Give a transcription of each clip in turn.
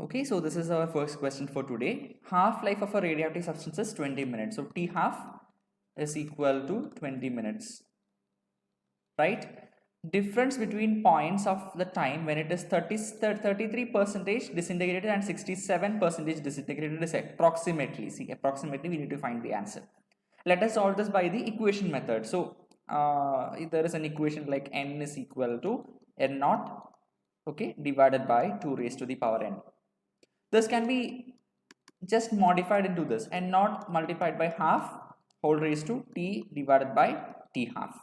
Okay, so this is our first question for today. Half-life of a radioactive substance is 20 minutes. So T half is equal to 20 minutes, right? Difference between points of the time when it is 33 percentage disintegrated and 67 percentage disintegrated is approximately. See, approximately we need to find the answer. Let us solve this by the equation method. So there is an equation like n is equal to n naught, okay, divided by 2 raised to the power n. This can be just modified into this and not multiplied by half whole raised to t divided by t half.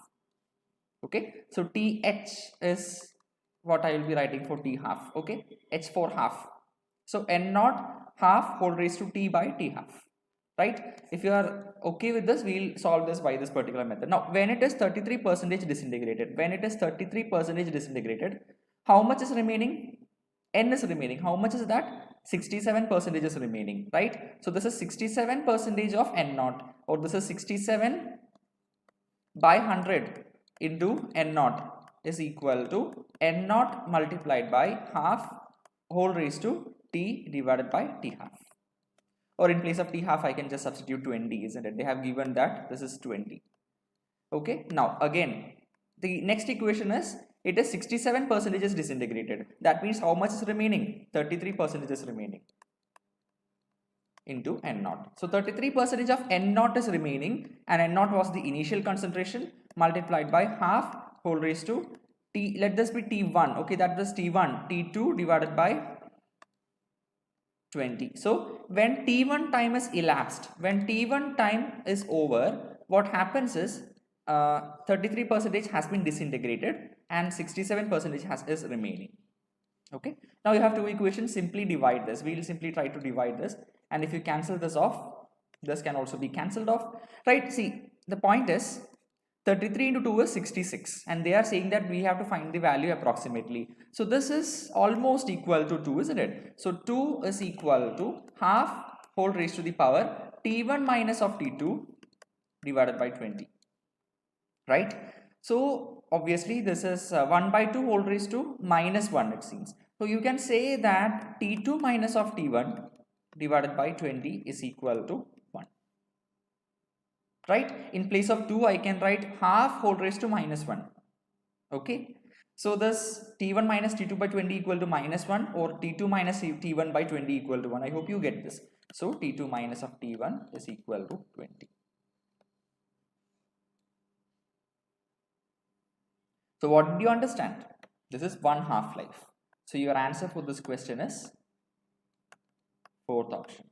Okay, so th is what I will be writing for t half. Okay, h for half. So n naught half whole raised to t by t half. Right? If you are okay with this, we'll solve this by this particular method. Now, when it is 33% disintegrated, how much is remaining? N is remaining. How much is that? 67% is remaining, right? So this is 67% of n naught, or this is 67 by 100 into n naught is equal to n naught multiplied by half whole raised to t divided by t half. Or in place of t half, I can just substitute 20, isn't it? They have given that this is 20. Okay, now again, the next equation is it is 67% is disintegrated. That means how much is remaining? 33% is remaining into n naught. So 33% of n naught is remaining, and n naught was the initial concentration multiplied by half whole raised to t. Let this be t1. Okay, that was t1, t2 divided by 20. So when t1 time is elapsed, when t1 time is over, what happens is 33% has been disintegrated and 67% is remaining. Okay, now you have two equations. Simply divide this. We will simply try to divide this, and if you cancel this off, this can also be cancelled off, right? See, the point is 33 into 2 is 66, and they are saying that we have to find the value approximately. So this is almost equal to 2, isn't it? So 2 is equal to half whole raised to the power t1 minus of t2 divided by 20, right? So obviously this is 1 by 2 whole raised to minus 1, it seems. So you can say that t2 minus of t1 divided by 20 is equal to 1. Right? In place of 2, I can write half whole raised to minus 1. Okay. So this t1 minus t2 by 20 equal to minus 1, or t2 minus t1 by 20 equal to 1. I hope you get this. So t2 minus of t1 is equal to 20. So what did you understand? This is one half-life. So your answer for this question is fourth option.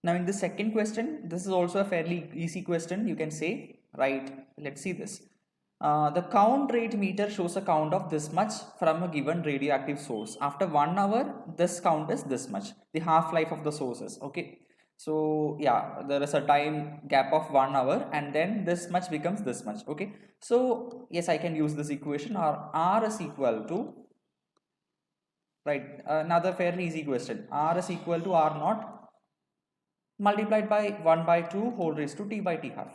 Now in the second question, this is also a fairly easy question. You can say, right, let's see this. The count rate meter shows a count of this much from a given radioactive source. After 1 hour, this count is this much, the half-life of the sources. Okay, so yeah, there is a time gap of 1 hour, and then this much becomes this much. Okay, so yes, I can use this equation, or R is equal to, right, another fairly easy question. R is equal to R naught multiplied by 1 by 2 whole raised to t by t half.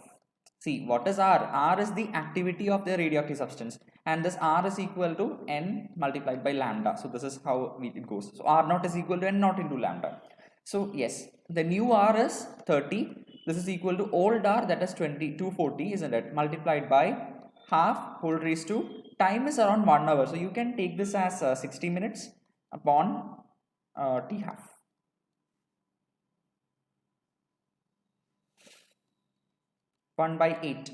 See, what is R? R is the activity of the radioactive substance, and this R is equal to N multiplied by lambda. So this is how it goes. So R naught is equal to N naught into lambda. So yes, the new R is 30. This is equal to old R, that is 240, isn't it? Multiplied by half whole raised to, time is around 1 hour. So you can take this as 60 minutes upon t half. 1 by 8,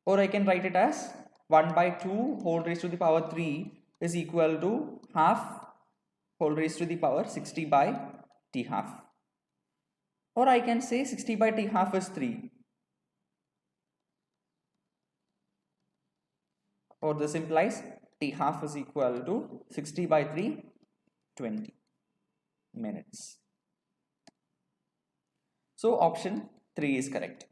or I can write it as 1 by 2 whole raised to the power 3 is equal to half whole raised to the power 60 by t half, or I can say 60 by t half is 3, or this implies t half is equal to 60 by 3, 20 minutes. So option 3 is correct.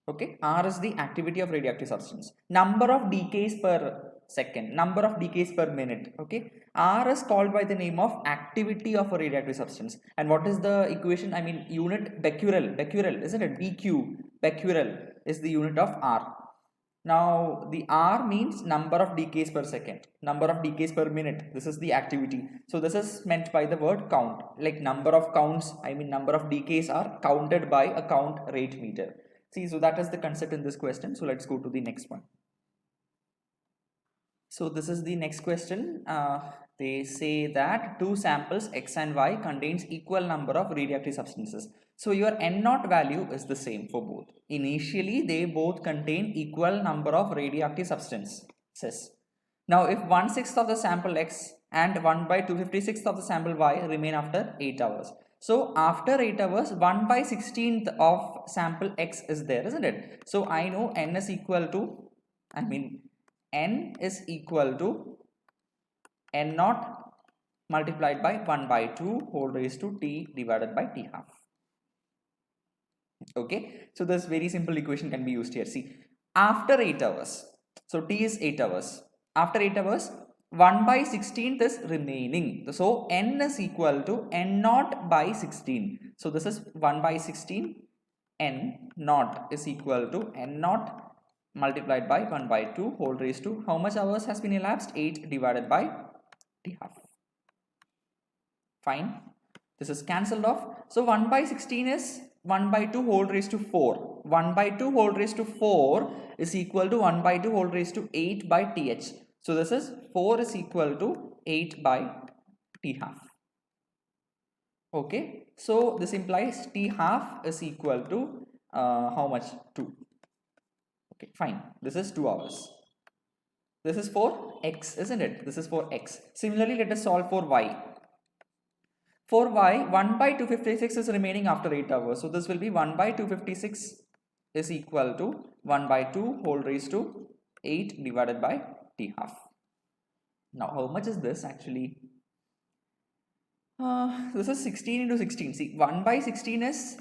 Okay, R is the activity of radioactive substance. Number of decays per second, number of decays per minute. Okay, R is called by the name of activity of a radioactive substance. And what is the equation? I mean, unit becquerel, isn't it? BQ, becquerel is the unit of R. Now the R means number of decays per second, number of decays per minute. This is the activity. So this is meant by the word count, like number of counts, I mean number of decays are counted by a count rate meter. See, so that is the concept in this question. So let's go to the next one. So this is the next question. They say that two samples X and Y contains equal number of radioactive substances. So your N naught value is the same for both. Initially, they both contain equal number of radioactive substances. Now, if 1/6 of the sample X and 1/256 of the sample Y remain after 8 hours. So after 8 hours, 1/16 of sample X is there, isn't it? So I know N is equal to, N is equal to N naught multiplied by 1/2 whole raised to T divided by T half. Okay, so this very simple equation can be used here. See, after 8 hours, so T is 8 hours. After 8 hours, 1/16 is remaining. So N is equal to N naught by 16. So this is 1/16. N naught is equal to N naught multiplied by 1/2 whole raised to, how much hours has been elapsed? 8 divided by T half. Fine. This is cancelled off. So 1/16 is 1/2 whole raised to 4. 1/2 whole raised to 4 is equal to 1/2 whole raised to 8 by TH. So this is 4 is equal to 8 by T half. Okay. So this implies T half is equal to how much? 2. Okay, fine. This is 2 hours. This is for X, isn't it? This is for X. Similarly, let us solve for Y. For Y, 1/256 is remaining after 8 hours. So this will be 1/256 is equal to 1/2 whole raised to 8 divided by T half. Now, how much is this actually? This is 16 into 16. See, 1/16 is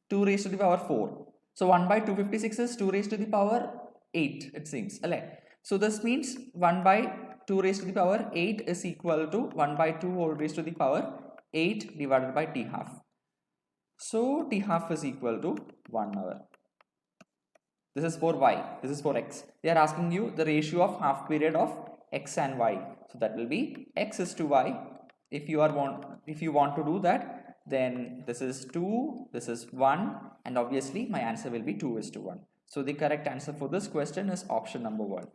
2 raised to the power 4. So 1/256 is 2 raised to the power 8, it seems. So this means 1/2 raised to the power 8 is equal to 1/2 whole raised to the power 8 divided by T half. So T half is equal to 1 hour. This is for Y. This is for X. They are asking you the ratio of half period of X and Y. So that will be X is to Y. If you want to do that, then this is 2, this is 1, and obviously my answer will be 2 is to 1. So the correct answer for this question is option number 1.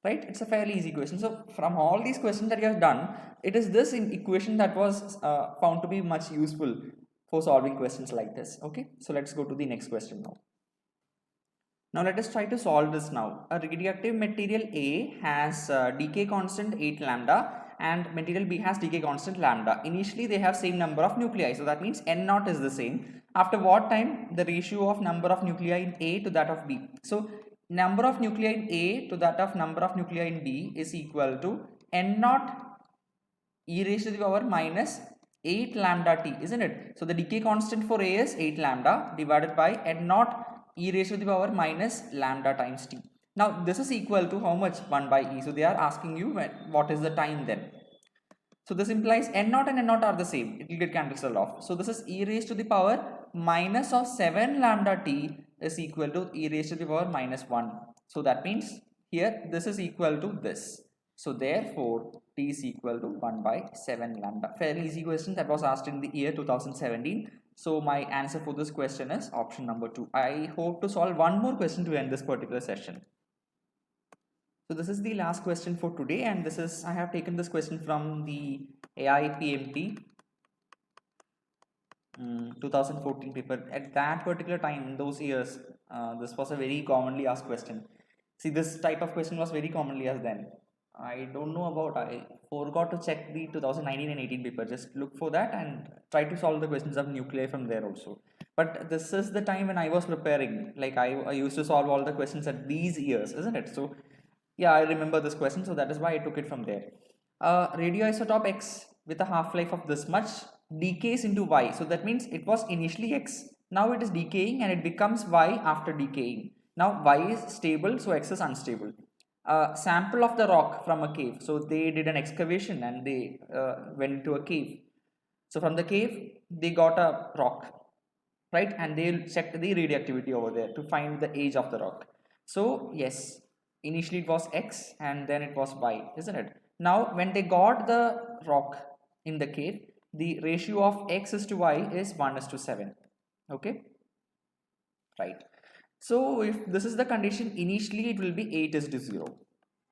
Right? It's a fairly easy question. So from all these questions that you have done, it is this equation that was found to be much useful for solving questions like this. Okay, so let's go to the next question now. Now let us try to solve this now. A radioactive material A has decay constant 8 lambda and material B has decay constant lambda. Initially they have same number of nuclei, so that means N naught is the same. After what time? The ratio of number of nuclei in A to that of B. So number of nuclei in A to that of number of nuclei in B is equal to N naught e raised to the power minus 8 lambda T, isn't it? So the decay constant for A is 8 lambda divided by N naught e raised to the power minus lambda times T. Now this is equal to how much? 1 by E. So they are asking you what is the time then. So this implies N naught and N naught are the same. It will get cancelled off. So this is e raised to the power minus of 7 lambda T is equal to e raised to the power minus 1. So that means here this is equal to this. So therefore T is equal to 1 by 7 lambda. Fairly easy question that was asked in the year 2017. So my answer for this question is option number 2. I hope to solve one more question to end this particular session. So this is the last question for today, and this is, I have taken this question from the AIPMT 2014 paper. At that particular time, in those years, this was a very commonly asked question. See, this type of question was very commonly asked then. I don't know about, I forgot to check the 2019 and 18 paper. Just look for that and try to solve the questions of nuclei from there also. But this is the time when I was preparing, like I used to solve all the questions at these years, isn't it? So yeah, I remember this question, so that is why I took it from there. Radioisotope X with a half-life of this much decays into Y. So that means it was initially X, now it is decaying and it becomes Y after decaying. Now Y is stable, so X is unstable. Sample of the rock from a cave. So they did an excavation and they went to a cave. So from the cave, they got a rock. right? And they'll check the radioactivity over there to find the age of the rock. So yes, initially it was X and then it was Y, isn't it? Now when they got the rock in the cave, the ratio of X is to Y is 1:7. Okay, right? So if this is the condition, initially it will be 8 is to 0.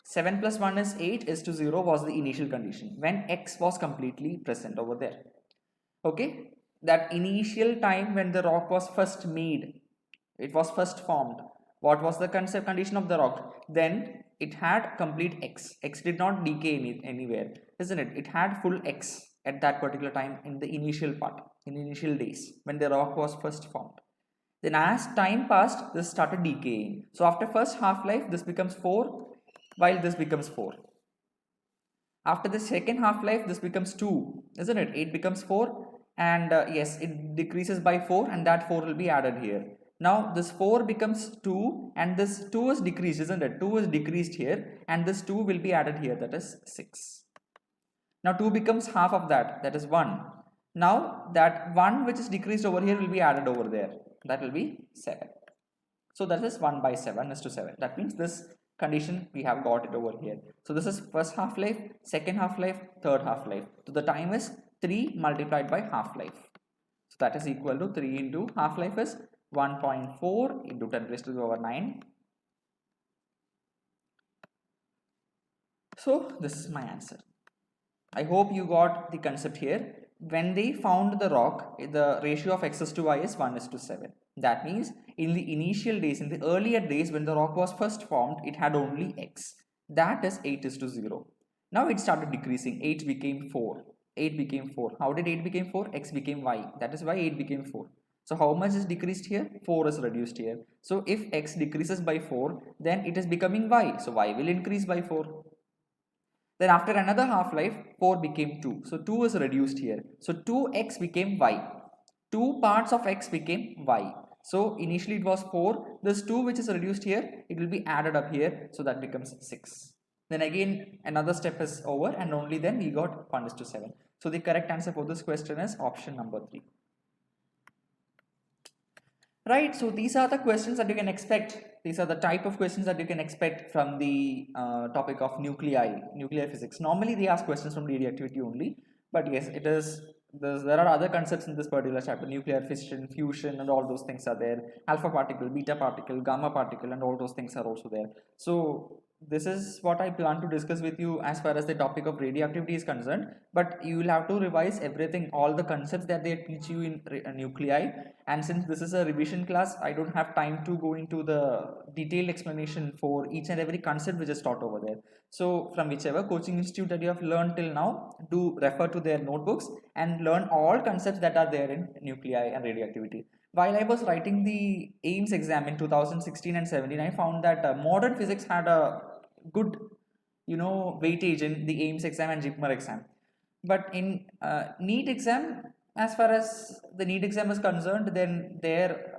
7 plus 1 is 8 is to 0 was the initial condition when X was completely present over there. Okay, that initial time when the rock was first made, it was first formed, what was the concept condition of the rock? Then it had complete X did not decay anywhere, isn't it? It had full X at that particular time in the initial part, in the initial days when the rock was first formed. Then as time passed, this started decaying. So after first half-life, this becomes 4, while this becomes 4. After the second half-life, this becomes 2, isn't it? 8 becomes 4, and yes, it decreases by 4, and that 4 will be added here. Now this 4 becomes 2, and this 2 is decreased, isn't it? 2 is decreased here, and this 2 will be added here, that is 6. Now 2 becomes half of that, that is 1. Now that 1 which is decreased over here will be added over there, that will be 7. So that is 1/7 is to 7. That means this condition we have got it over here. So this is first half-life, second half-life, third half-life. So the time is 3 multiplied by half-life. So that is equal to 3 into half-life is 1.4 into 10 raised to the power 9. So this is my answer. I hope you got the concept here. When they found the rock, the ratio of X is to Y is 1:7. That means in the initial days, in the earlier days when the rock was first formed, it had only X. That is 8 is to 0. Now it started decreasing. 8 became 4. 8 became 4. How did 8 became 4? X became Y. That is why 8 became 4. So how much is decreased here? 4 is reduced here. So if X decreases by 4, then it is becoming Y. So Y will increase by 4. Then after another half-life, 4 became 2. So 2 is reduced here. So 2x became y. 2 parts of x became y. So initially it was 4. This 2 which is reduced here, it will be added up here. So that becomes 6. Then again another step is over, and only then we got 1:7. So the correct answer for this question is option number 3. Right, so these are the questions that you can expect. These are the type of questions that you can expect from the topic of nuclear physics. Normally they ask questions from radioactivity only, but yes, it is. There are other concepts in this particular chapter: nuclear fission, fusion, and all those things are there. Alpha particle, beta particle, gamma particle, and all those things are also there. So this is what I plan to discuss with you as far as the topic of radioactivity is concerned. But you will have to revise everything, all the concepts that they teach you in nuclei. And since this is a revision class, I don't have time to go into the detailed explanation for each and every concept which is taught over there. So from whichever coaching institute that you have learned till now, do refer to their notebooks and learn all concepts that are there in nuclei and radioactivity. While I was writing the AIMS exam in 2016 and 17, I found that modern physics had a good, weightage in the AIMS exam and JIPMER exam. But in NEET exam, as far as the NEET exam is concerned, then their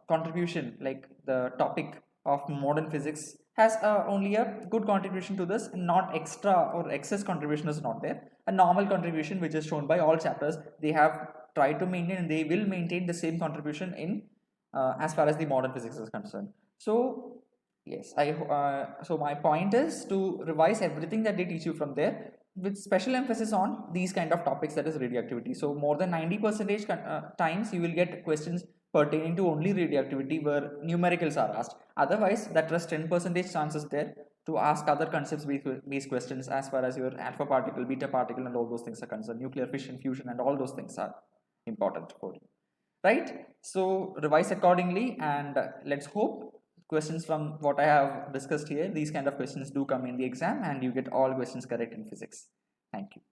contribution, like the topic of modern physics, has only a good contribution to this, not extra or excess contribution is not there. A normal contribution which is shown by all chapters, they have tried to maintain, and they will maintain the same contribution in as far as the modern physics is concerned. So yes, so my point is to revise everything that they teach you from there, with special emphasis on these kind of topics, that is radioactivity. So more than 90% times you will get questions pertaining to only radioactivity where numericals are asked. Otherwise, that rest 10% chances there to ask other concepts based questions as far as your alpha particle, beta particle, and all those things are concerned. Nuclear fission, fusion, and all those things are important for you, right? So revise accordingly, and let's hope questions from what I have discussed here, these kind of questions do come in the exam and you get all questions correct in physics. Thank you.